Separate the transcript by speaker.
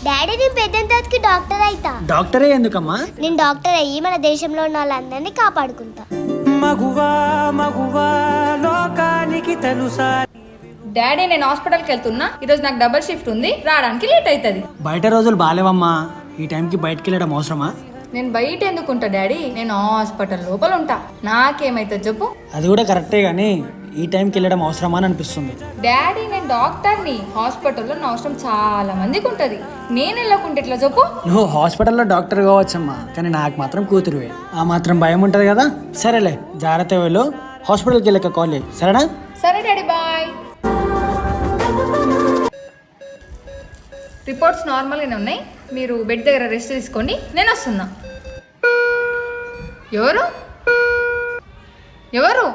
Speaker 1: Daddy నేను పెద్ద తర్వాతకి డాక్టర్ అయితా.
Speaker 2: డాక్టరే ఎందుకమ్మా?
Speaker 1: నేను డాక్టర్ అయ్యి మన దేశంలో ఉన్న వాళ్ళందరినీ కాపాడుకుంటా.
Speaker 3: మగువా మగువా లోకానికి తెలుసా.
Speaker 4: డాడీ నేను హాస్పిటల్కి వెళ్తున్నా, ఈరోజు నాకు డబుల్ షిఫ్ట్ ఉంది, రావడానికి లేట్ అవుతుంది.
Speaker 2: బయట రోజులు బాలేవమ్మా, ఈ టైంకి బయటకు వెళ్ళడం అవసరమా?
Speaker 4: నేను బయట ఎందుకుంటా డాడీ, నేను హాస్పిటల్ లోపల ఉంటా, నాకేమైతుంది చెప్పు.
Speaker 2: అది కూడా కరెక్టే కానీ ఈ టైంకి వెళ్ళడం అవసరమా అని అనిపిస్తుంది.
Speaker 4: డాడీ నేను డాక్టర్ని, హాస్పిటల్లో నా అవసరం చాలా మందికి ఉంటుంది, నేను వెళ్ళకుంటే ఎట్లా చెప్పు.
Speaker 2: నువ్వు హాస్పిటల్లో డాక్టర్ కావచ్చమ్మా, కానీ నాకు మాత్రం కూతురువే, ఆ మాత్రం భయం ఉంటుంది కదా. సరేలే, జాగ్రత్త వెళ్ళు, హాస్పిటల్కి వెళ్ళక కాల్ చేయి, సరేనా?
Speaker 4: సరే డాడీ, బాయ్. రిపోర్ట్స్ నార్మల్గానే ఉన్నాయి, మీరు బెడ్ దగ్గర రెస్ట్ తీసుకోండి, నేను వస్తున్నా. ఎవరు ఎవరు